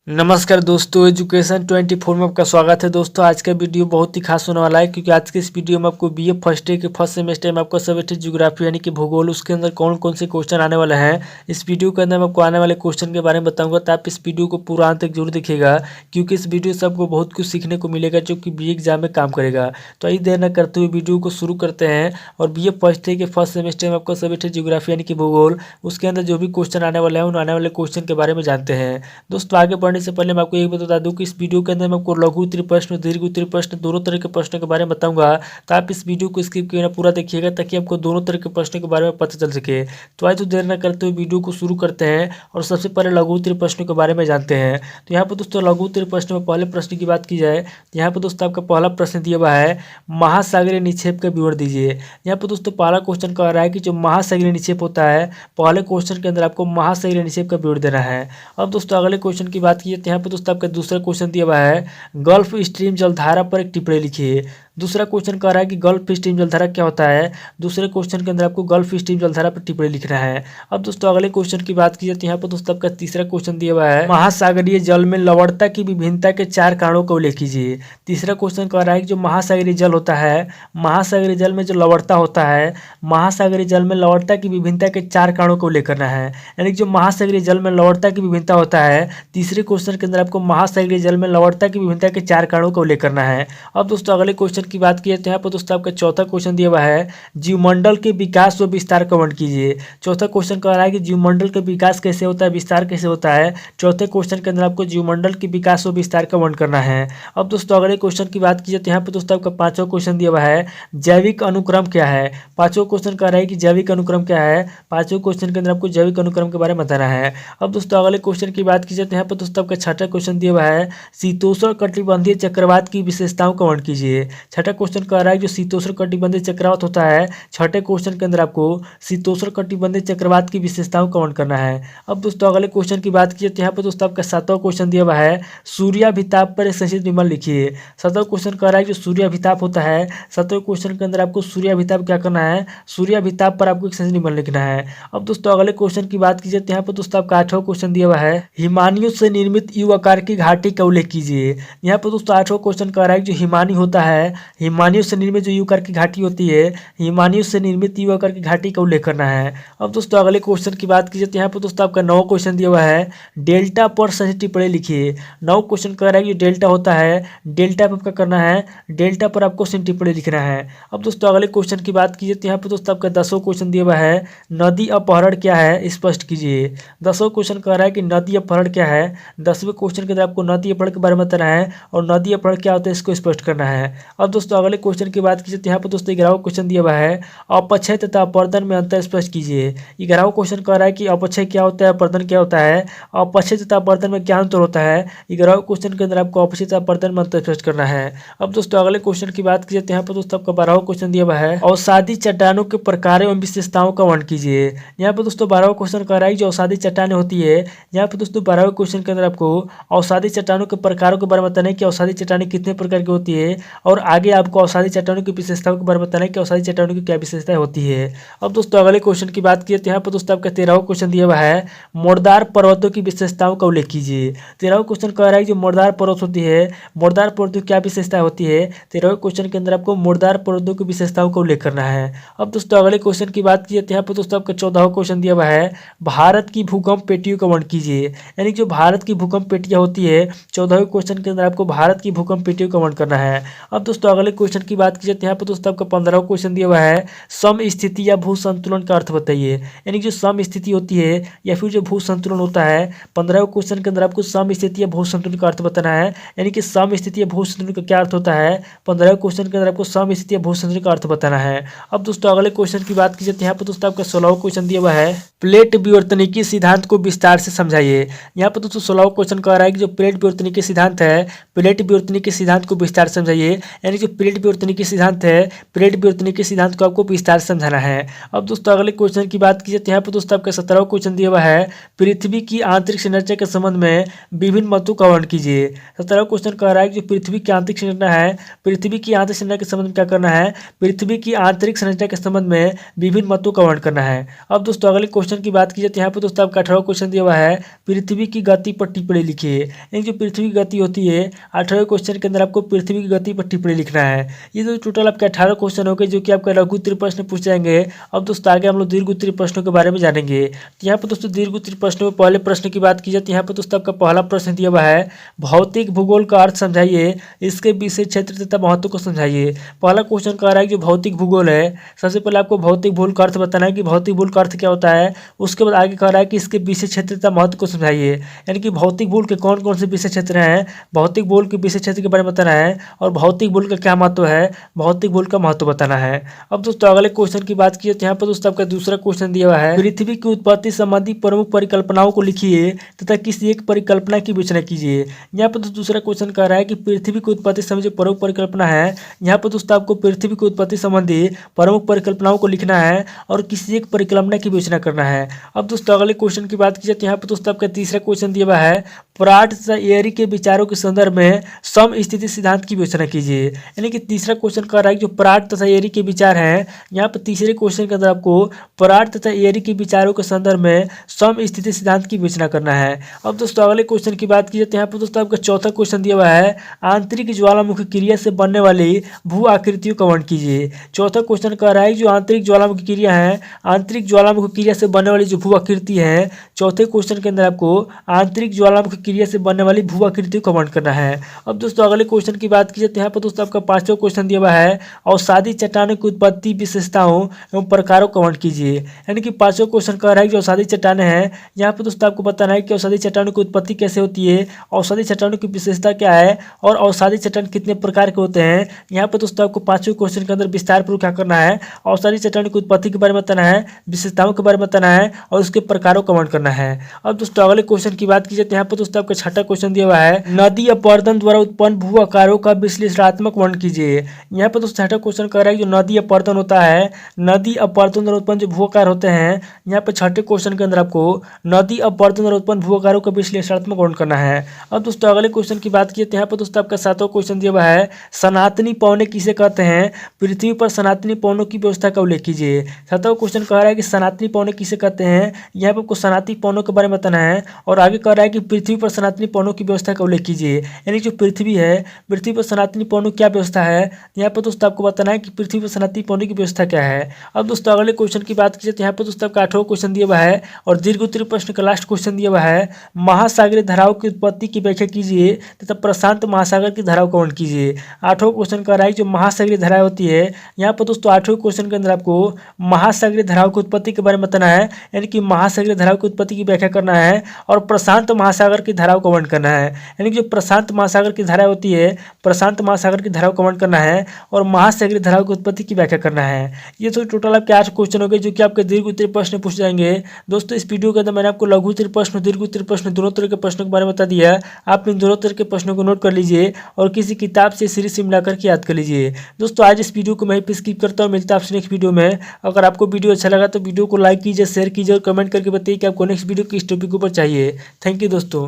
नमस्कार दोस्तों, एजुकेशन 24 में आपका स्वागत है। दोस्तों आज का वीडियो बहुत ही खास होने वाला है क्योंकि आज के इस वीडियो में आपको बीए फर्स्ट ईयर के फर्स्ट सेमेस्टर में आपका सब्जेक्ट ज्योग्राफी यानी कि भूगोल, उसके अंदर कौन कौन से क्वेश्चन आने वाले हैं। इस वीडियो के अंदर मैं आपको आने वाले क्वेश्चन के बारे में बताऊंगा, तो आप इस वीडियो को पूरा अंत तक जरूर देखिएगा क्योंकि इस वीडियो से आपको बहुत कुछ सीखने को मिलेगा जो कि बीए एग्जाम में काम करेगा। तो आइए देर न करते हुए वीडियो को शुरू करते हैं और बीए फर्स्ट ईयर के फर्स्ट सेमेस्टर में आपका सब्जेक्ट ज्योग्राफी यानी कि भूगोल, उसके अंदर जो भी क्वेश्चन आने वाले हैं उन आने वाले क्वेश्चन के बारे में जानते हैं। दोस्तों आगे बढ़ने से पहले मैं आपको एक बता दूं कि इस वीडियो के अंदर मैं आपको लघु उत्तरीय प्रश्न, दीर्घ उत्तरीय प्रश्न, दोनों तरह के प्रश्नों के बारे में बताऊंगा। तो आप इस वीडियो को स्किप किए ना पूरा देखिएगा ताकि आपको दोनों तरह के प्रश्नों के बारे में पता चल सके। तो आइए तो देर न करते हुए वीडियो को शुरू करते हैं और सबसे पहले लघु उत्तरीय प्रश्नों के बारे में जानते हैं। तो यहाँ पर दोस्तों लघु उत्तरीय प्रश्न में पहले प्रश्न की बात की जाए, यहाँ पर दोस्तों आपका पहला प्रश्न दिया हुआ है, महासागरीय निक्षेप का विवरण दीजिए। यहाँ पर दोस्तों पहला क्वेश्चन कह रहा है कि जो महासागरीय निक्षेप होता है, पहले क्वेश्चन के अंदर आपको महासागरीय निक्षेप का विवरण देना है। अब दोस्तों अगले क्वेश्चन की बात की जाए तो यहाँ पर दोस्तों आपका दूसरा क्वेश्चन दिया हुआ है, गल्फ स्ट्रीम जलधारा पर एक टिप्पणी लिखिए। दूसरा क्वेश्चन कह रहा है कि गल्फ स्ट्रीम जलधारा क्या होता है। दूसरे क्वेश्चन के अंदर आपको गल्फ स्ट्रीम जलधारा पर टिप्पणी लिखना है। अब दोस्तों अगले क्वेश्चन की बात की जाए तो यहाँ पर दोस्तों आपका तीसरा क्वेश्चन दिया हुआ है, महासागरीय जल में लवणता की विभिन्नता के 4 कारणों को उल्लेख कीजिए। तीसरा क्वेश्चन कह रहा है कि जो महासागरीय जल होता है, महासागरीय जल में जो लवणता होता है, महासागरीय जल में लवणता की विभिन्नता के 4 कारणों को उल्लेख करना है। यानी कि जो महासागरीय जल में लवणता की विभिन्नता होता है, तीसरे क्वेश्चन के अंदर आपको महासागरीय जल में लवणता की विभिन्नता के 4 कारणों का उल्लेख करना है। अब दोस्तों अगले क्वेश्चन की बात की तो यहाँ पर दोस्तों आपका चौथा क्वेश्चन दिया हुआ है, जीवमंडल के विकास व विस्तार का वर्णन कीजिए। चौथा क्वेश्चन कह रहा है कि जीवमंडल का विकास कैसे होता है, विस्तार कैसे होता है। चौथे क्वेश्चन के अंदर आपको जीवमंडल के विकास व विस्तार का वर्णन करना है। अब दोस्तों अगले क्वेश्चन की बात की जाए तो यहाँ पर दोस्तों आपका पांचवा क्वेश्चन दिया हुआ है, जैविक अनुक्रम क्या है। पांचवा क्वेश्चन कह रहा है कि जैविक अनुक्रम क्या है। पांचवें क्वेश्चन के अंदर आपको जैविक अनुक्रम के बारे में बताना है। अब दोस्तों अगले क्वेश्चन की बात की जाए तो यहाँ पर दोस्तों आपका छठा क्वेश्चन दिया हुआ है, शीतोष्ण कटिबंधीय चक्रवात की विशेषताओं का वर्णन कीजिए। छठा क्वेश्चन कह रहा है जो शीतोष्ण कटिबंधीय चक्रवात होता है, छठे क्वेश्चन के अंदर आपको शीतोष्ण कटिबंधीय चक्रवात की विशेषताओं का वर्णन करना है। अब दोस्तों अगले क्वेश्चन की बात की तो यहाँ पर दोस्तों आपका सातवां क्वेश्चन दिया हुआ है, सूर्याभिताप पर एक संक्षिप्त निबंध लिखिए। सातवां क्वेश्चन कह रहा है जो सूर्याभिताप होता है, सातवें क्वेश्चन के अंदर आपको सूर्याभिताप क्या करना है, सूर्याभिताप पर आपको एक संक्षिप्त निबंध लिखना है। अब दोस्तों अगले क्वेश्चन की बात की जाए तो यहाँ पर दोस्तों आपका आठवां क्वेश्चन दिया हुआ है, हिमानियों से निर्मित यू आकार की घाटी का उल्लेख कीजिए। यहाँ पर दोस्तों आठवां क्वेश्चन कह रहा है जो हिमानी होता है, हिमानियों से निर्मित जो यू आकार की घाटी होती है, हिमानियों से निर्मित यू आकार की घाटी का उल्लेख करना है। अब दोस्तों अगले क्वेश्चन की बात की जाए तो यहाँ पर दोस्तों आपका नौ क्वेश्चन दिया हुआ है, डेल्टा पर सही टिप्पणी लिखिए। नौ क्वेश्चन कह रहा है कि डेल्टा होता है, डेल्टा पर आपका करना है, डेल्टा पर आपको सही टिप्पणी लिखना है। अब दोस्तों अगले क्वेश्चन की बात कीजिए तो यहाँ पर दोस्तों आपका 10वां क्वेश्चन दिया हुआ है, नदी अपहरण क्या है स्पष्ट कीजिए। 10वां क्वेश्चन कह रहा है कि नदी अपहरण क्या है। 10वें क्वेश्चन के अंदर आपको नदी अपहरण के बारे में बताना है और नदी अपहरण क्या होता है इसको स्पष्ट करना है। अब दोस्तों अगले क्वेश्चन की बात कीजिए तो यहाँ पर दोस्तों 11वां क्वेश्चन दिया हुआ है, अपक्षय तथा अपर्दन में अंतर स्पष्ट कीजिए। 11वां क्वेश्चन कह रहा है कि अपक्षय क्या होता है, अपर्दन क्या होता है, अपक्षय तथा अपर्दन में क्या अंतर होता है। 11वां क्वेश्चन के अंदर आपको अपक्षय तथा अपर्दन में अंतर स्पष्ट करना है। अब दोस्तों अगले क्वेश्चन की बात कीजिए तो यहाँ पर दोस्तों आपका 12वां क्वेश्चन दिया हुआ है, अवसादी चट्टानों के प्रकार एवं विशेषताओं का वर्णन कीजिए। यहाँ पर दोस्तों 12वां क्वेश्चन कह रहा है जो अवसादी चट्टानें होती है। यहाँ पर दोस्तों 12वें क्वेश्चन के अंदर आपको अवसादी चट्टानों के प्रकारों के बारे में बताना है कि अवसादी चट्टानें कितने प्रकार की होती है और आगे आपको अवसादी चट्टानों की विशेषताओं के बारे में बताना है कि अवसादी चट्टानों की क्या विशेषताएं होती है। अब दोस्तों अगले क्वेश्चन की बात की तो यहाँ पर दोस्तों आपका 13वां क्वेश्चन दिया हुआ है, मोरदार पर्वतों की विशेषताओं का उल्लेख कीजिए। 13वां क्वेश्चन कह रहा है जो मोरदार पर्वत होती है, मोरदार पर्वतों की क्या विशेषताएं होती है। 13वें क्वेश्चन के अंदर आपको मोरदार पर्वतों की विशेषताओं का उल्लेख करना है। अब दोस्तों अगले क्वेश्चन की बात की तो यहाँ पर दोस्तों आपका 14वां क्वेश्चन दिया हुआ है, भारत की भूकंप पेटियों का वर्णन कीजिए। यानी जो भारत की भूकंप पेटियां होती है, 14वें क्वेश्चन के अंदर आपको भारत की भूकंप पेटियों का वर्णन करना है। अब दोस्तों अगले क्वेश्चन की बात की जाए तो यहाँ पर दोस्तों आपका 15वां क्वेश्चन दिया हुआ है, सम स्थिति या भू संतुलन का अर्थ बताइए। यानी जो सम स्थिति होती है या फिर जो भू संतुलन होता है, 15वें क्वेश्चन के अंदर आपको सम स्थिति या भू संतुलन का अर्थ बताना है। यानी कि सम स्थिति या भू संतुलन का क्या अर्थ होता है, 15वें क्वेश्चन के अंदर आपको सम स्थिति या भू संतुलन का अर्थ बताना है। अब दोस्तों अगले क्वेश्चन की बात की जाए तो यहाँ पर दोस्तों आपका 16वां क्वेश्चन दिया हुआ है, प्लेट विवर्तनिकी सिद्धांत को विस्तार से समझाइए। यहाँ पर दोस्तों 16वां क्वेश्चन कह रहा है कि जो प्लेट विवर्तनिकी सिद्धांत है, प्लेट विवर्तनिकी सिद्धांत को विस्तार से समझाइए। यानी यानी जो प्लेट विवर्तनिकी सिद्धांत है, प्लेट विवर्तनिकी सिद्धांत को आपको विस्तार से समझाना है। अब दोस्तों अगले क्वेश्चन की बात की जाए तो यहाँ पर दोस्तों आपका 17वां क्वेश्चन दिया हुआ है, पृथ्वी की आंतरिक संरचना के संबंध में विभिन्न मतों का वर्णन कीजिए। 17वां क्वेश्चन कह रहा है कि जो पृथ्वी की आंतरिक संरचना है, पृथ्वी की आंतरिक संरचना के संबंध में क्या करना है, पृथ्वी की आंतरिक संरचना के संबंध में विभिन्न मतों का वर्णन करना है। अब दोस्तों अगले क्वेश्चन की बात की जाए तो यहाँ पर दोस्तों आपका 18वां क्वेश्चन दिया हुआ है, पृथ्वी की गति पर टिप्पणी लिखिए। यानी जो पृथ्वी की गति होती है, 18वें क्वेश्चन के अंदर आपको पृथ्वी की गति पर टिप्पणी लिखना है। ये जो टोटल आपके 18 क्वेश्चन हो गए जो कि आपका लघु उत्तरीय प्रश्न पूछ जाएंगे। अब दोस्तों आगे हम लोग दीर्घ उत्तरीय प्रश्नों के बारे में जानेंगे। तो यहाँ पर दोस्तों दीर्घ उत्तरीय प्रश्नों में पहले प्रश्न की बात की जाए तो यहाँ पर दोस्तों आपका पहला प्रश्न दिया हुआ है, भौतिक भूगोल का अर्थ समझाइए, इसके विषय क्षेत्र तथा महत्व को समझाइए। पहला क्वेश्चन कह रहा है कि जो भौतिक भूगोल है, सबसे पहले आपको भौतिक भूगोल का अर्थ बताना है कि भौतिक भूगोल का अर्थ क्या होता है। उसके बाद आगे कह रहा है कि इसके विषय क्षेत्र तथा महत्व को समझाइए, यानी कि भौतिक भूगोल के कौन कौन से विषय क्षेत्र हैं, भौतिक भूगोल के विषय क्षेत्र के बारे में बताना है और भौतिक भूगोल का क्या महत्व है, भौतिक भूगोल का महत्व बताना है। अब दोस्तों अगले क्वेश्चन की बात की तो यहाँ पर दोस्तों आपका दूसरा क्वेश्चन दिया हुआ है, पृथ्वी की उत्पत्ति संबंधी प्रमुख परिकल्पनाओं को लिखिए तथा किसी एक परिकल्पना की विवेचना कीजिए। यहाँ पर दूसरा क्वेश्चन कह रहा है कि पृथ्वी की उत्पत्ति संबंधी प्रमुख परिकल्पना है, यहाँ पर दोस्तों आपको पृथ्वी की उत्पत्ति संबंधी प्रमुख परिकल्पनाओं को लिखना है और किसी एक परिकल्पना की विवेचना करना है। अब दोस्तों अगले क्वेश्चन की बात की जाए तो यहाँ पर दोस्तों आपका तीसरा क्वेश्चन दिया हुआ है, प्राट तथा एयरी के विचारों के संदर्भ में समस्थिति सिद्धांत की विवेचना कीजिए। यानी कि तीसरा क्वेश्चन कह रहा है कि जो प्राट तथा एयरी के विचार हैं, यहाँ पर तीसरे क्वेश्चन के अंदर आपको प्राट तथा एयरी के विचारों के संदर्भ में समस्थिति सिद्धांत की विवेचना करना है। अब दोस्तों अगले क्वेश्चन की बात की जाए तो यहाँ पर दोस्तों आपका चौथा क्वेश्चन दिया हुआ है, आंतरिक ज्वालामुखी क्रिया से बनने वाली भू आकृतियों का वर्णन कीजिए। चौथा क्वेश्चन कह रहा है जो आंतरिक ज्वालामुखी क्रिया है, आंतरिक ज्वालामुखी क्रिया से बनने वाली जो भू आकृति है, चौथे क्वेश्चन के अंदर आपको आंतरिक ज्वालामुखी क्रिया से बनने वाली भू आकृतियों का वर्णन करना है। अब दोस्तों अगले क्वेश्चन की बात की जाए तो यहाँ पर दोस्तों आपका पांचवा क्वेश्चन दिया हुआ है, अवसादी चट्टानों की उत्पत्ति विशेषताओं एवं प्रकारों का वर्णन कीजिए। यानी कि पांचवा क्वेश्चन कह रहा है कि जो अवसादी चट्टानें हैं, यहाँ पर दोस्तों आपको बताना है कि अवसादी चट्टानों की उत्पत्ति कैसे होती है, अवसादी चट्टानों की विशेषता क्या है और अवसादी चट्टान कितने प्रकार के होते हैं। यहाँ पर दोस्तों आपको पांचवें क्वेश्चन के अंदर विस्तार पूर्वक क्या करना है, अवसादी चट्टानों की उत्पत्ति के बारे में बताना है, विशेषताओं के बारे में बताना है और उसके प्रकारों का वर्णन करना है। अब दोस्तों अगले क्वेश्चन की बात की जाए तो यहाँ पर दोस्तों आपका छठा क्वेश्चन दिया हुआ है, नदी अपरदन द्वारा उत्पन्न भू आकारों का विश्लेषणात्मक वर्णन कीजिए। यहाँ पर दोस्तों छठा क्वेश्चन कह रहा है जो नदी अपरदन होता है, नदी अपरदन द्वारा उत्पन्न जो भू आकार होते हैं, यहाँ पर छठे क्वेश्चन के अंदर आपको नदी अपरदन द्वारा उत्पन्न भू आकारों का विश्लेषणात्मक वर्णन करना है। अब दोस्तों अगले क्वेश्चन की बात की तो यहाँ पर दोस्तों आपका सातवां क्वेश्चन दिया हुआ है, सनातनी पौने किसे कहते हैं, पृथ्वी पर सनातनी पौनों की व्यवस्था का उल्लेख कीजिए। सातवां क्वेश्चन कह रहा है कि सनातनी पौने किसे कहते हैं, यहाँ पर आपको सनातनी पौनों के बारे में बताना है और आगे कह रहा है कि पृथ्वी पर सनातनी पौनों की व्यवस्था का उल्लेख कीजिए। यानी जो पृथ्वी है, पृथ्वी पर सनातनी पौनों क्या व्यवस्था है, यहाँ पर दोस्तों आपको बताना है कि पृथ्वी पर सनातनी पौनों की व्यवस्था क्या है। अब दोस्तों अगले क्वेश्चन की बात कीजिए तो यहाँ पर दोस्तों आपका 8वां क्वेश्चन दिया हुआ है और दीर्घ उत्तरीय प्रश्न का लास्ट क्वेश्चन दिया हुआ है, महासागरीय धाराओं की उत्पत्ति की व्याख्या कीजिए तथा प्रशांत महासागर की धाराओं का वर्णन कीजिए। 8वां क्वेश्चन कह रहा है जो महासागरीय धाराएं होती है, यहाँ पर दोस्तों 8वें क्वेश्चन के अंदर आपको महासागरीय धाराओं की उत्पत्ति के बारे में बताना है, यानी कि महासागरीय धाराओं की उत्पत्ति की व्याख्या करना है और प्रशांत महासागर की धाराओं का वर्णन करना है। यानी कि जो प्रशांत महासागर की धारा होती है, प्रशांत महासागर की धाराओं का वर्णन करना है और महासागरीय धाराओं की उत्पत्ति की व्याख्या करना है। ये तो टोटल आपके 8 क्वेश्चन हो गए जो कि आपके दीर्घ उत्तरीय प्रश्न पूछ जाएंगे। दोस्तों इस वीडियो के अंदर मैंने आपको लघु उत्तरीय प्रश्न, दीर्घ उत्तरीय प्रश्न दोनों तरह के प्रश्नों के बारे में बता दिया। आप इन दोनों तरह के प्रश्नों को नोट कर लीजिए और किसी किताब से सीरीज से मिलाकर के याद कर लीजिए। दोस्तों आज इस वीडियो को मैं पे स्किप करता हूँ, मिलता है आपसे नेक्स्ट वीडियो में। अगर आपको वीडियो अच्छा लगा तो वीडियो को लाइक कीजिए, शेयर कीजिए और कमेंट करके बताइए कि आपको नेक्स्ट वीडियो किस टॉपिक के ऊपर चाहिए। थैंक यू दोस्तों।